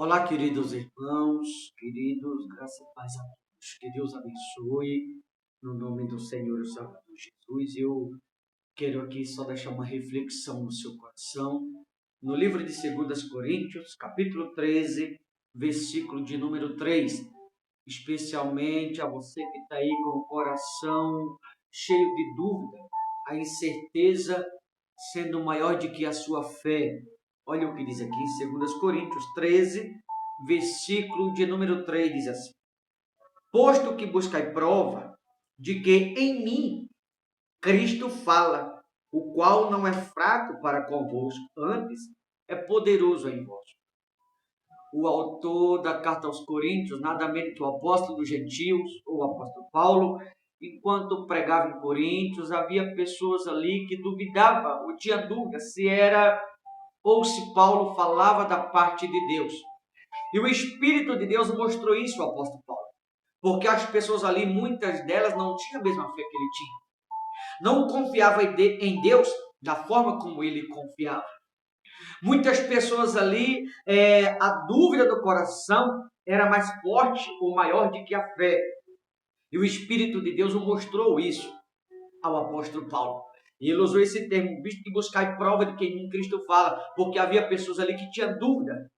Olá, queridos irmãos, queridos, graça e paz a todos. Que Deus abençoe, no nome do Senhor e Salvador Jesus. Eu quero aqui só deixar uma reflexão no seu coração. No livro de 2 Coríntios, capítulo 13, versículo de número 3. Especialmente a você que está aí com o coração cheio de dúvida, a incerteza sendo maior do que a sua fé. Olha o que diz aqui em 2 Coríntios 13, versículo de número 3, diz assim: Posto que buscai prova de que em mim Cristo fala, o qual não é fraco para convosco, antes é poderoso em vós. O autor da carta aos Coríntios, nada menos que o apóstolo dos gentios, ou apóstolo Paulo, enquanto pregava em Coríntios, havia pessoas ali que duvidavam, ou tinha dúvida se era ou se Paulo falava da parte de Deus. E o Espírito de Deus mostrou isso ao apóstolo Paulo, porque as pessoas ali, muitas delas, não tinham a mesma fé que ele tinha. Não confiavam em Deus da forma como ele confiava. Muitas pessoas ali, a dúvida do coração era mais forte ou maior do que a fé. E o Espírito de Deus mostrou isso ao apóstolo Paulo. E ele usou esse termo, visto que buscar prova de que em Cristo fala, porque havia pessoas ali que tinham dúvida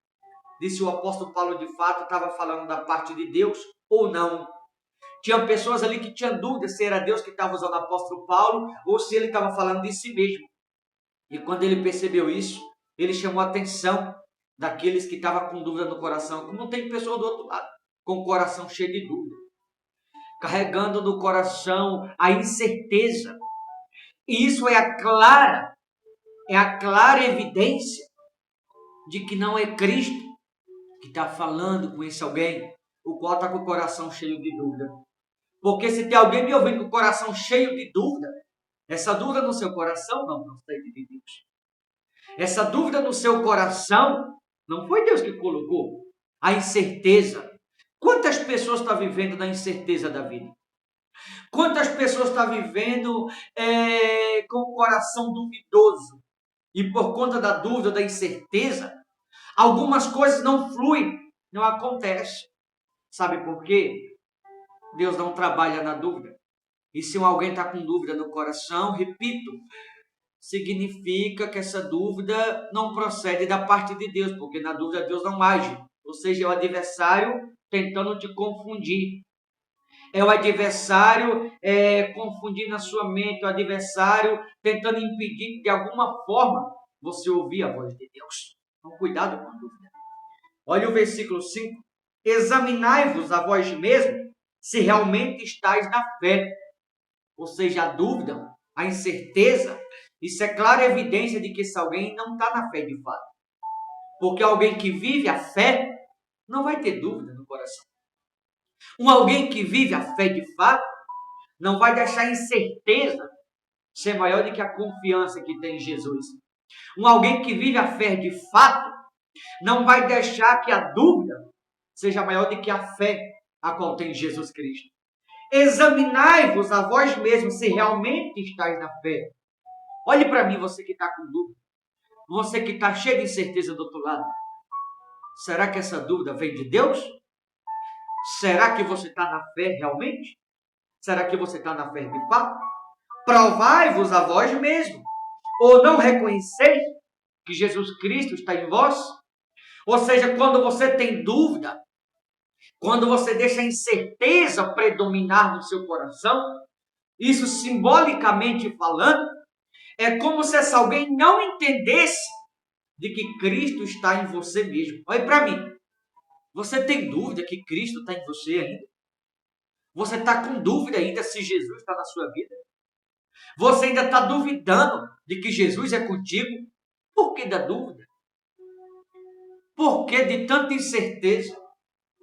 de se o apóstolo Paulo de fato estava falando da parte de Deus ou não. Tinha pessoas ali que tinham dúvida se era Deus que estava usando o apóstolo Paulo ou se ele estava falando de si mesmo. E quando ele percebeu isso, ele chamou a atenção daqueles que estavam com dúvida no coração. Como tem pessoa do outro lado, com o coração cheio de dúvida, carregando no coração a incerteza. E isso é a clara evidência de que não é Cristo que está falando com esse alguém, o qual está com o coração cheio de dúvida. Porque se tem alguém me ouvindo com o coração cheio de dúvida, essa dúvida no seu coração não procede de Deus. Essa dúvida no seu coração não foi Deus que colocou. A incerteza. Quantas pessoas estão vivendo na incerteza da vida? Quantas pessoas estão vivendo com o coração duvidoso? E por conta da dúvida, da incerteza, algumas coisas não fluem, não acontecem. Sabe por quê? Deus não trabalha na dúvida. E se alguém está com dúvida no coração, repito, significa que essa dúvida não procede da parte de Deus, porque na dúvida Deus não age. Ou seja, é o adversário tentando te confundir. É o adversário confundindo a sua mente, o adversário tentando impedir que de alguma forma você ouvir a voz de Deus. Então, cuidado com a dúvida. Olha o versículo 5. Examinai-vos a vós mesmos se realmente estáis na fé. Ou seja, a dúvida, a incerteza, isso é clara evidência de que esse alguém não está na fé de fato. Porque alguém que vive a fé não vai ter dúvida no coração. Alguém que vive a fé de fato não vai deixar a incerteza ser maior do que a confiança que tem em Jesus. Alguém que vive a fé de fato não vai deixar que a dúvida seja maior do que a fé a qual tem Jesus Cristo. Examinai-vos a vós mesmos se realmente estáis na fé. Olhe para mim, você que está com dúvida. Você que está cheio de incerteza do outro lado. Será que essa dúvida vem de Deus? Será que você está na fé realmente? Será que você está na fé de fato? Provai-vos a vós mesmos. Ou não reconheceis que Jesus Cristo está em vós? Ou seja, quando você tem dúvida, quando você deixa a incerteza predominar no seu coração, isso simbolicamente falando, é como se esse alguém não entendesse de que Cristo está em você mesmo. Olha para mim. Você tem dúvida que Cristo está em você ainda? Você está com dúvida ainda se Jesus está na sua vida? Você ainda está duvidando de que Jesus é contigo? Por que da dúvida? Por que de tanta incerteza?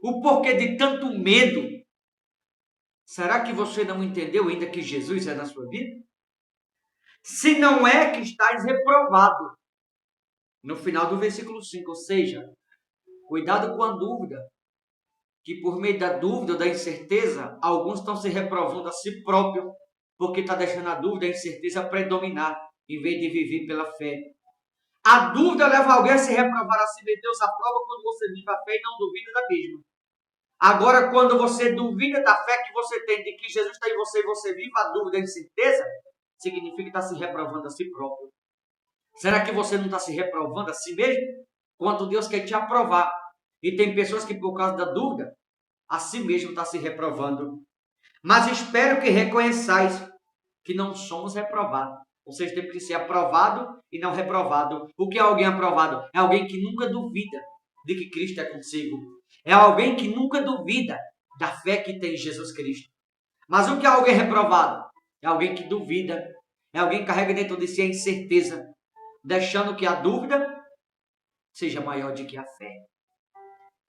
O porquê de tanto medo? Será que você não entendeu ainda que Jesus é na sua vida? Se não é que estás reprovado. No final do versículo 5, ou seja, cuidado com a dúvida, que por meio da dúvida ou da incerteza, alguns estão se reprovando a si próprio, porque está deixando a dúvida e a incerteza predominar, em vez de viver pela fé. A dúvida leva alguém a se reprovar a si mesmo. Deus aprova quando você vive a fé e não duvida da mesma. Agora, quando você duvida da fé que você tem de que Jesus está em você e você vive a dúvida e incerteza, significa que está se reprovando a si próprio. Será que você não está se reprovando a si mesmo? Quanto Deus quer te aprovar. E tem pessoas que, por causa da dúvida, a si mesmo está se reprovando. Mas espero que reconheçais que não somos reprovados. Vocês têm que ser aprovado e não reprovado. O que é alguém aprovado? É alguém que nunca duvida de que Cristo é consigo. É alguém que nunca duvida da fé que tem em Jesus Cristo. Mas o que é alguém reprovado? É alguém que duvida. É alguém que carrega dentro de si a incerteza, deixando que a dúvida seja maior do que a fé.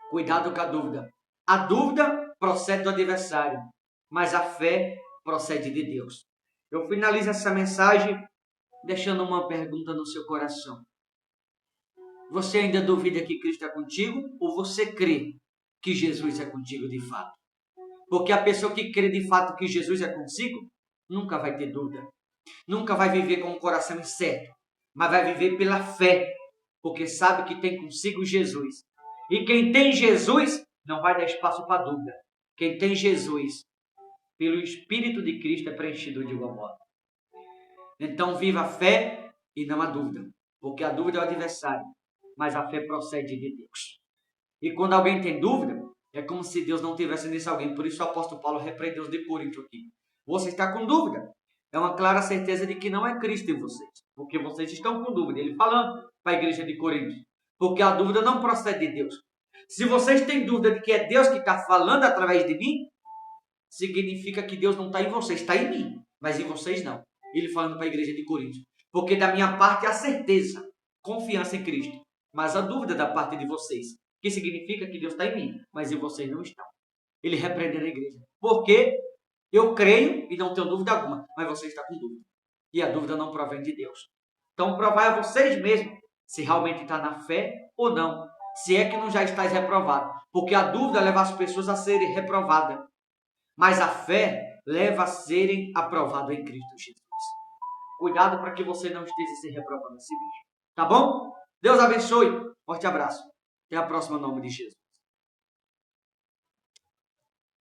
Cuidado com a dúvida. A dúvida procede do adversário, mas a fé procede de Deus. Eu finalizo essa mensagem deixando uma pergunta no seu coração. Você ainda duvida que Cristo é contigo ou você crê que Jesus é contigo de fato? Porque a pessoa que crê de fato que Jesus é consigo nunca vai ter dúvida. Nunca vai viver com o coração incerto, mas vai viver pela fé, porque sabe que tem consigo Jesus. E quem tem Jesus não vai dar espaço para dúvida. Quem tem Jesus, pelo Espírito de Cristo, é preenchido de igual modo. Então viva a fé e não a dúvida, porque a dúvida é o adversário, mas a fé procede de Deus. E quando alguém tem dúvida, é como se Deus não tivesse nisso alguém. Por isso o apóstolo Paulo repreendeu os de Corinto aqui. Você está com dúvida. É uma clara certeza de que não é Cristo em vocês, porque vocês estão com dúvida. Ele falando para a igreja de Corinto, porque a dúvida não procede de Deus. Se vocês têm dúvida de que é Deus que está falando através de mim, significa que Deus não está em vocês, está em mim, mas em vocês não. Ele falando para a igreja de Corinto. Porque da minha parte a certeza, confiança em Cristo, mas a dúvida da parte de vocês, que significa que Deus está em mim, mas em vocês não estão. Ele repreendeu a igreja. Porque eu creio e não tenho dúvida alguma, mas você está com dúvida. E a dúvida não provém de Deus. Então provai a vocês mesmos se realmente está na fé ou não. Se é que não já estáis reprovados. Porque a dúvida leva as pessoas a serem reprovadas. Mas a fé leva a serem aprovados em Cristo Jesus. Cuidado para que você não esteja se reprovando a si mesmo. Tá bom? Deus abençoe. Forte abraço. Até a próxima, em nome de Jesus.